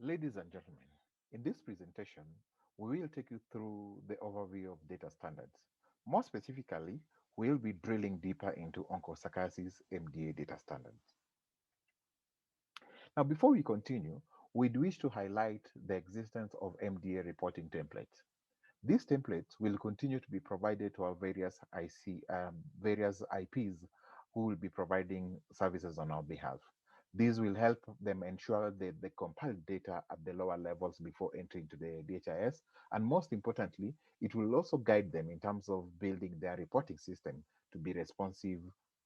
Ladies and gentlemen, in this presentation, we will take you through the overview of data standards. More specifically, we'll be drilling deeper into Oncho MDA data standards. Now, before we continue, we'd wish to highlight the existence of MDA reporting templates. These templates will continue to be provided to our various IPs who will be providing services on our behalf. These will help them ensure that they compile data at the lower levels before entering to the DHIS. And most importantly, it will also guide them in terms of building their reporting system to be responsive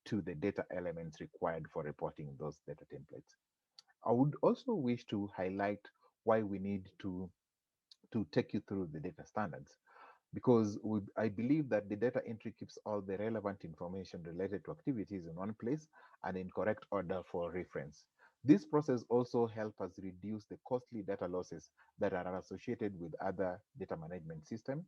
to the data elements required for reporting those data templates. I would also wish to highlight why we need to take you through the data standards because I believe that the data entry keeps all the relevant information related to activities in one place and in correct order for reference. This process also helps us reduce the costly data losses that are associated with other data management systems.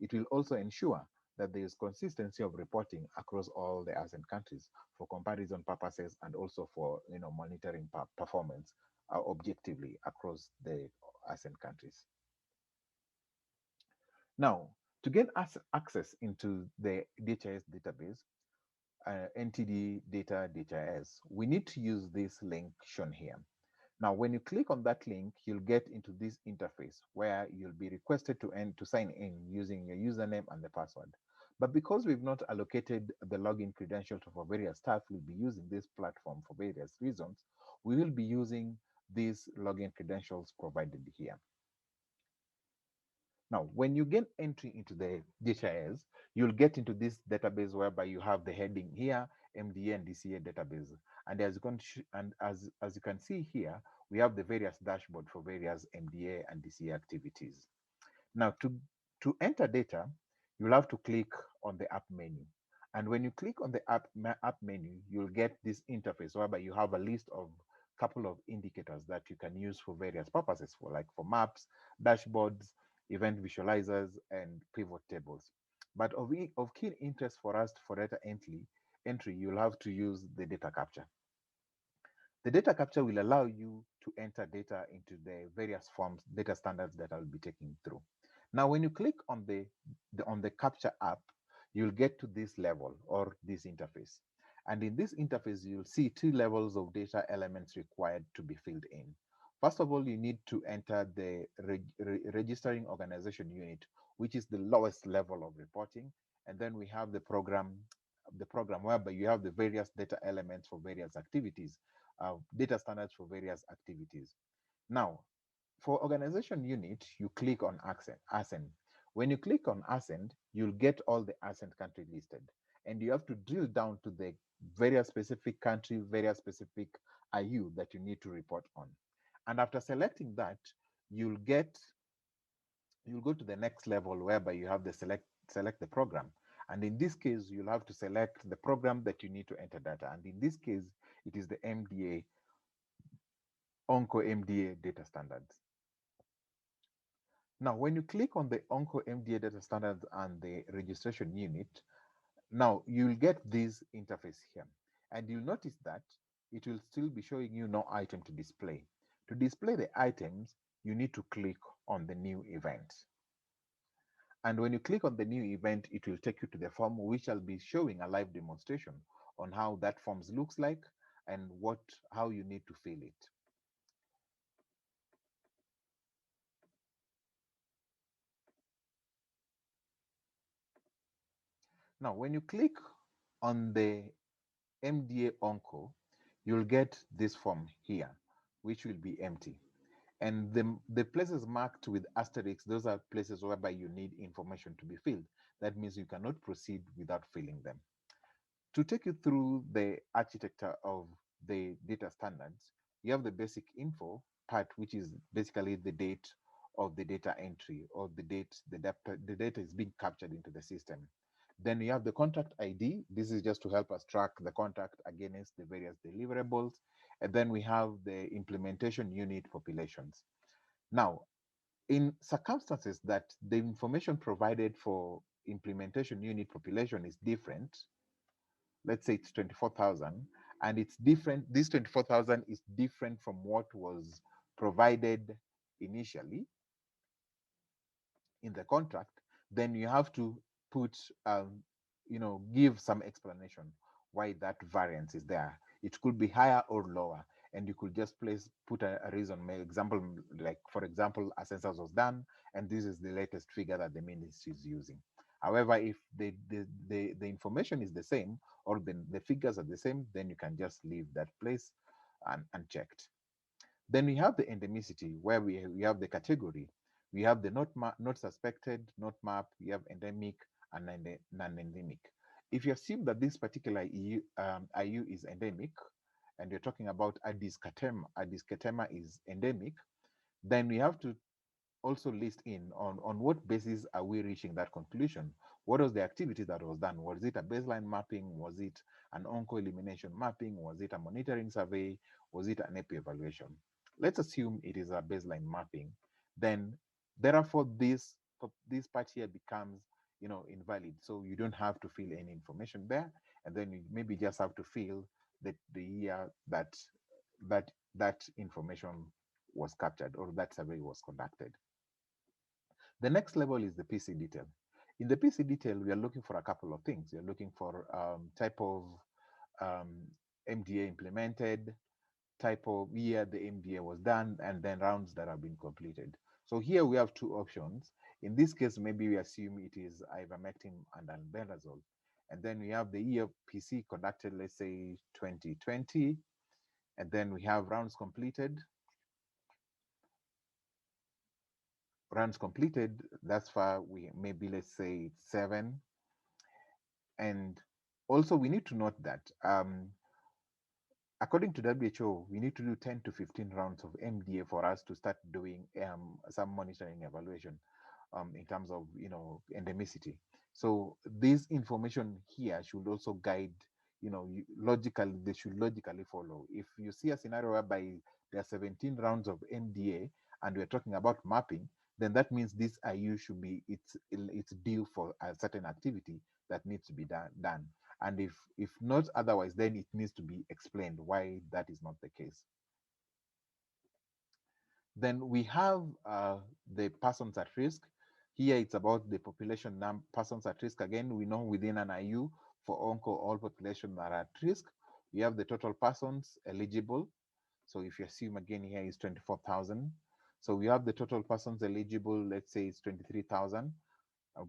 It will also ensure that there is consistency of reporting across all the ASEAN countries for comparison purposes and also for monitoring performance objectively across the ASEAN countries. Now, to gain access into the DHIS database, NTD data DHIS, we need to use this link shown here. Now, when you click on that link, you'll get into this interface where you'll be requested to sign in using your username and the password. But because we've not allocated the login credentials for various staff who will be using this platform for various reasons, we will be using these login credentials provided here. Now, when you get entry into the DHIS, you'll get into this database whereby you have the heading here, MDA and DCA database. And as you can see here, we have the various dashboard for various MDA and DCA activities. Now, to enter data, you'll have to click on the app menu. And when you click on the app menu, you'll get this interface whereby you have a list of couple of indicators that you can use for various purposes, for maps, dashboards, event visualizers, and pivot tables. But of keen interest for us for data entry, you'll have to use the data capture. The data capture will allow you to enter data into the various forms, data standards that I'll be taking through. Now, when you click on the capture app, you'll get to this level or this interface. And in this interface, you'll see two levels of data elements required to be filled in. First of all, you need to enter the registering organization unit, which is the lowest level of reporting. And then we have the program whereby you have the various data elements for various activities, data standards for various activities. Now, for organization unit, you click on ASEAN. When you click on ASEAN, you'll get all the ASEAN country listed. And you have to drill down to the various specific country, various specific IU that you need to report on. And after selecting that, you'll go to the next level whereby you have the select the program. And in this case, you'll have to select the program that you need to enter data. And in this case, it is the MDA, Oncho MDA data standards. Now, when you click on the Oncho MDA data standards and the registration unit, now you'll get this interface here. And you'll notice that it will still be showing you no item to display. To display the items, you need to click on the new event. And when you click on the new event, it will take you to the form, which I'll be showing a live demonstration on how that forms looks like and how you need to fill it. Now, when you click on the MDA Onco, you'll get this form here, which will be empty. And the places marked with asterisks, those are places whereby you need information to be filled. That means you cannot proceed without filling them. To take you through the architecture of the data standards, you have the basic info part, which is basically the date of the data entry or the data is being captured into the system. Then you have the contract ID. This is just to help us track the contract against the various deliverables. And then we have the implementation unit populations. Now, in circumstances that the information provided for implementation unit population is different, let's say it's 24,000, and it's different, this 24,000 is different from what was provided initially in the contract, then you have to put, give some explanation why that variance is there. It could be higher or lower, and you could just put a reason. Example, like for example, a census was done, and this is the latest figure that the ministry is using. However, if the information is the same, or the figures are the same, then you can just leave that place unchecked. Then we have the endemicity, where we have the category. We have the not suspected, not mapped, we have endemic and non-endemic. If you assume that this particular IU is endemic, and you're talking about Addis catema is endemic, then we have to also list in on what basis are we reaching that conclusion. What was the activity that was done? Was it a baseline mapping? Was it an onco elimination mapping? Was it a monitoring survey? Was it an AP evaluation? Let's assume it is a baseline mapping. Then therefore this part here becomes invalid, so you don't have to fill any information there, and then you maybe just have to fill the year that information was captured, or that survey was conducted. The next level is the PC detail. In the PC detail, we are looking for a couple of things. We are looking for type of um, MDA implemented, type of year the MDA was done, and then rounds that have been completed. So here we have two options. In this case, maybe we assume it is ivermectin and albendazole. And then we have the year PC conducted, let's say 2020. And then we have rounds completed. That's far, we maybe, let's say it's 7. And also we need to note that according to WHO, we need to do 10 to 15 rounds of MDA for us to start doing some monitoring evaluation in terms of endemicity. So this information here should also guide, logically, they should logically follow. If you see a scenario whereby there are 17 rounds of MDA and we're talking about mapping, then that means this IU should be it's due for a certain activity that needs to be done. And if not otherwise, then it needs to be explained why that is not the case. Then we have the persons at risk. Here it's about the population persons at risk. Again, we know within an IU for onco, all population are at risk. We have the total persons eligible. So if you assume again here is 24,000. So we have the total persons eligible, let's say it's 23,000,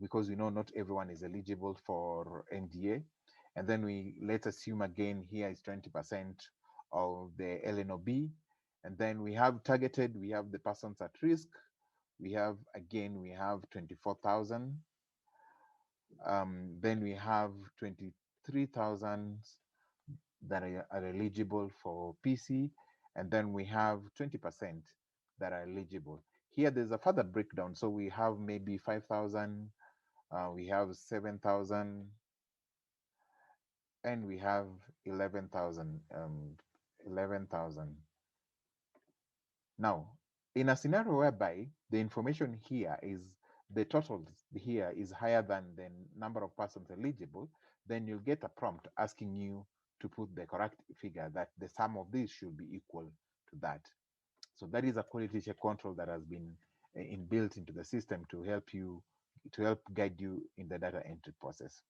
because we know not everyone is eligible for MDA. And then let's assume again here is 20% of the LNOB. And then we have targeted, we have the persons at risk. We have 24,000. Then we have 23,000 that are eligible for PC. And then we have 20% that are eligible. Here there's a further breakdown. So we have maybe 5,000, we have 7,000, and we have 11,000. 11,000. Now, in a scenario whereby the information here is the total here is higher than the number of persons eligible, then you'll get a prompt asking you to put the correct figure, that the sum of these should be equal to that. So that is a quality check control that has been inbuilt into the system to help guide you in the data entry process.